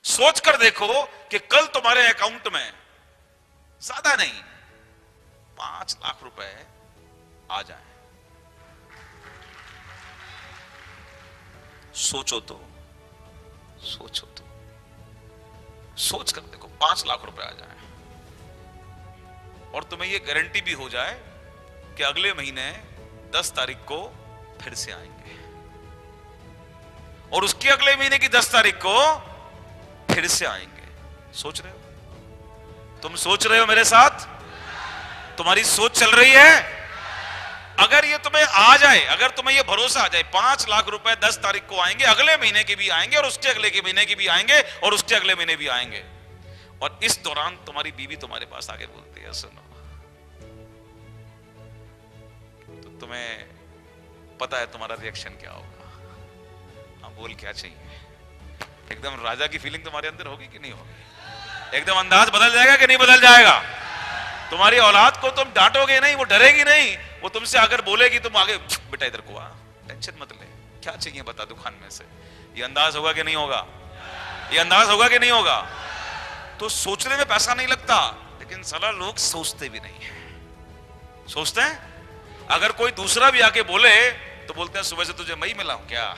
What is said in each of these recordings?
सोच कर देखो कि कल तुम्हारे अकाउंट में ज्यादा नहीं 5 लाख रुपए आ जाए। सोचो तो, सोचो तो, सोच कर देखो 5 लाख रुपए आ जाए और तुम्हें यह गारंटी भी हो जाए कि अगले महीने 10 तारीख को फिर से आएंगे और उसके अगले महीने की 10 तारीख को फिर से आएंगे। सोच रहे हो? तुम सोच रहे हो मेरे साथ? तुम्हारी सोच चल रही है? अगर ये तुम्हें आ जाए, अगर तुम्हें ये भरोसा आ जाए 5 लाख रुपए 10 तारीख को आएंगे, अगले महीने के भी आएंगे और उसके अगले के महीने के भी आएंगे और उसके अगले महीने भी आएंगे, और इस दौरान तुम्हारी बीवी तुम्हारे पास आगे बोलती है सुनो, तो तुम्हें पता है तुम्हारा रिएक्शन क्या होगा? हाँ बोल, क्या चाहिए? एकदम राजा की फीलिंग तुम्हारे अंदर होगी कि नहीं होगी? एकदम अंदाज बदल जाएगा कि नहीं बदल जाएगा? तुम्हारी औलाद को तुम डांटोगे नहीं, वो डरेगी नहीं, वो तुमसे अगर बोलेगी तुम आगे, बेटा इधर को आ, टेंशन मत ले, क्या चाहिए बता दुकान में से। ये अंदाज होगा कि नहीं होगा? ये अंदाज होगा कि नहीं होगा? तो सोचने में पैसा नहीं लगता, लेकिन साला लोग सोचते भी नहीं है। सोचते हैं? अगर कोई दूसरा भी आके बोले तो बोलते हैं सुबह से तुझे मैं ही मिला हूं क्या?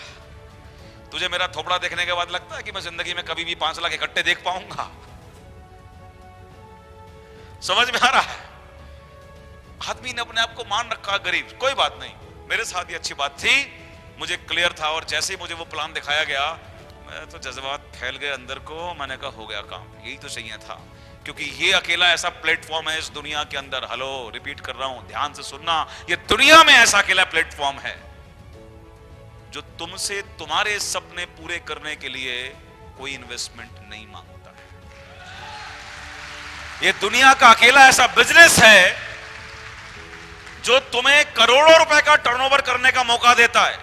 तुझे मेरा थोपड़ा देखने के बाद लगता है कि मैं जिंदगी में कभी भी 5 लाख इकट्ठे देख पाऊंगा? समझ में आ रहा है? आदमी ने अपने आप को मान रखा गरीब, कोई बात नहीं। मेरे साथ ये अच्छी बात थी, मुझे क्लियर था, और जैसे ही मुझे वो प्लान दिखाया गया मैं तो जज्बात फैल गए अंदर को, मैंने कहा हो गया काम, यही तो चाहिए था। क्योंकि ये अकेला ऐसा प्लेटफॉर्म है इस दुनिया के अंदर, हेलो रिपीट कर रहा हूं, ध्यान से सुनना, ये दुनिया में ऐसा अकेला प्लेटफॉर्म है जो तुमसे तुम्हारे सपने पूरे करने के लिए कोई इन्वेस्टमेंट नहीं मांगता है। ये दुनिया का अकेला ऐसा बिजनेस है जो तुम्हें करोड़ों रुपए का टर्नओवर करने का मौका देता है।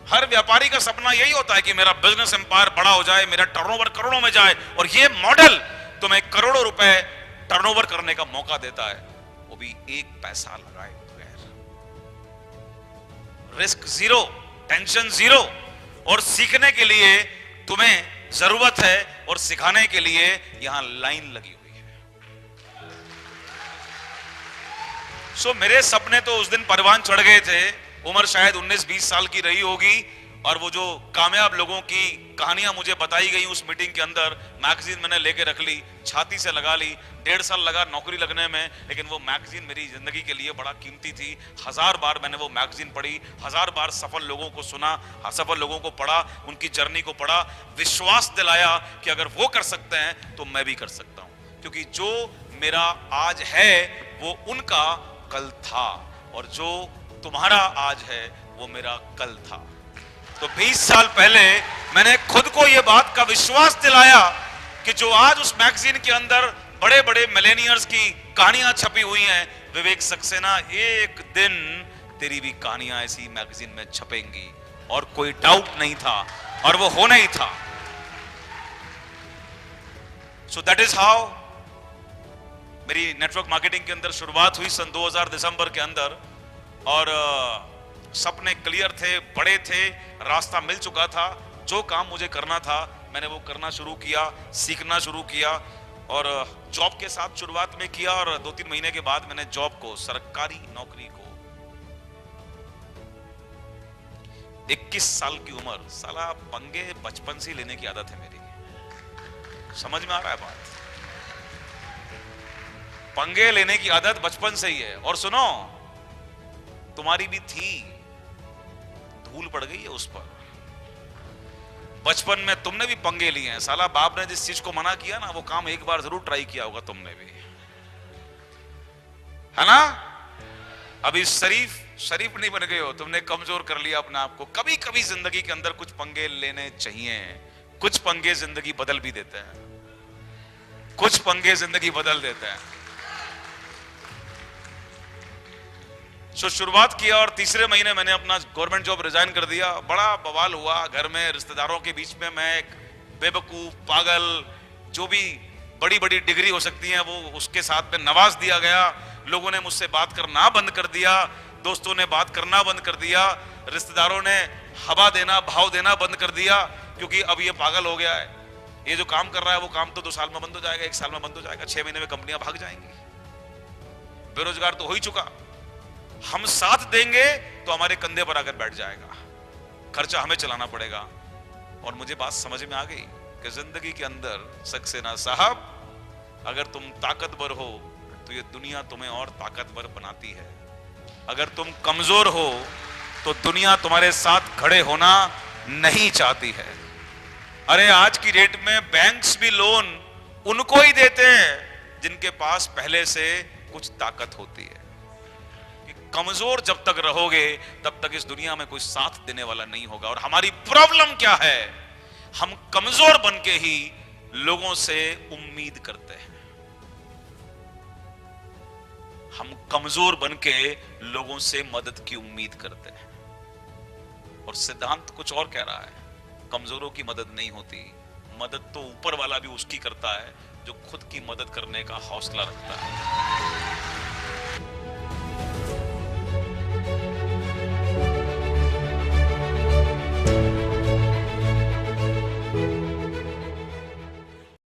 हर व्यापारी का सपना यही होता है कि मेरा बिजनेस एम्पायर बड़ा हो जाए, मेरा टर्नओवर करोड़ों में जाए, और ये मॉडल तुम्हें करोड़ों रुपए टर्नओवर करने का मौका देता है, वो भी 1 पैसा लगाए बगैर। रिस्क जीरो, टेंशन जीरो, और सीखने के लिए तुम्हें जरूरत है और सिखाने के लिए यहां लाइन लगी हुई है। सो मेरे सपने तो उस दिन परवान चढ़ गए थे, उम्र शायद 19-20 साल की रही होगी, और वो जो कामयाब लोगों की कहानियां मुझे बताई गई उस मीटिंग के अंदर, मैगजीन मैंने लेके रख ली, छाती से लगा ली। 1.5 साल लगा नौकरी लगने में, लेकिन वो मैगजीन मेरी जिंदगी के लिए बड़ा कीमती थी। 1000 बार मैंने वो मैगजीन पढ़ी, 1000 बार सफल लोगों को सुना, असफल लोगों को पढ़ा, उनकी जर्नी को पढ़ा, विश्वास दिलाया कि अगर वो कर सकते हैं तो मैं भी कर सकता हूं। क्योंकि जो मेरा आज है वो उनका कल था, और जो तुम्हारा आज है वो मेरा कल था। तो 20 साल पहले मैंने खुद को यह बात का विश्वास दिलाया कि जो आज उस मैगजीन के अंदर बड़े बड़े मिलेनियर्स की कहानियां छपी हुई हैं, विवेक सक्सेना, एक दिन तेरी भी कहानियां ऐसी मैगजीन में छपेंगी, और कोई डाउट नहीं था, और वो होना ही था। सो दैट इज हाउ मेरी नेटवर्क मार्केटिंग के अंदर शुरुआत हुई सन 2000 दिसंबर के अंदर, और सपने क्लियर थे, बड़े थे, रास्ता मिल चुका था। जो काम मुझे करना था मैंने वो करना शुरू किया, सीखना शुरू किया, और जॉब के साथ शुरुआत में किया, और 2-3 महीने के बाद मैंने जॉब को, सरकारी नौकरी को, 21 साल की उम्र, साला पंगे बचपन से लेने की आदत है मेरी। समझ में आ रहा है बात? पंगे लेने की आदत बचपन से ही है। और सुनो, तुम्हारी भी थी, धूल पड़ गई है उस पर। बचपन में तुमने भी पंगे लिए हैं, साला बाप ने जिस चीज को मना किया ना, वो काम एक बार जरूर ट्राई किया होगा तुमने भी, है ना? अभी शरीफ नहीं बन गए हो, तुमने कमजोर कर लिया अपने आप को। कभी कभी जिंदगी के अंदर कुछ पंगे लेने चाहिए, कुछ पंगे जिंदगी बदल भी देते हैं, कुछ पंगे जिंदगी बदल देते हैं। सो शुरुआत किया, और तीसरे महीने मैंने अपना गवर्नमेंट जॉब रिजाइन कर दिया। बड़ा बवाल हुआ घर में, रिश्तेदारों के बीच में मैं एक बेवकूफ, पागल, जो भी बड़ी बड़ी डिग्री हो सकती है वो उसके साथ में नवाज दिया गया। लोगों ने मुझसे बात करना बंद कर दिया, दोस्तों ने बात करना बंद कर दिया, रिश्तेदारों ने हवा देना, भाव देना बंद कर दिया, क्योंकि अब ये पागल हो गया है। ये जो काम कर रहा है वो काम तो 2 साल में बंद हो जाएगा, 1 साल में बंद हो जाएगा, 6 महीने में कंपनियां भाग जाएंगी। बेरोजगार तो हो ही चुका। हम साथ देंगे तो हमारे कंधे पर आकर बैठ जाएगा, खर्चा हमें चलाना पड़ेगा। और मुझे बात समझ में आ गई कि जिंदगी के अंदर सक्सेना साहब, अगर तुम ताकतवर हो तो ये दुनिया तुम्हें और ताकतवर बनाती है। अगर तुम कमजोर हो तो दुनिया तुम्हारे साथ खड़े होना नहीं चाहती है। अरे आज की डेट में बैंक्स भी लोन उनको ही देते हैं जिनके पास पहले से कुछ ताकत होती है। कि कमजोर जब तक रहोगे तब तक इस दुनिया में कोई साथ देने वाला नहीं होगा। और हमारी प्रॉब्लम क्या है, हम कमजोर बन के ही लोगों से उम्मीद करते हैं। हम कमजोर बन के लोगों से मदद की उम्मीद करते हैं। और सिद्धांत कुछ और कह रहा है, कमजोरों की मदद नहीं होती, मदद तो ऊपर वाला भी उसकी करता है जो खुद की मदद करने का हौसला रखता है।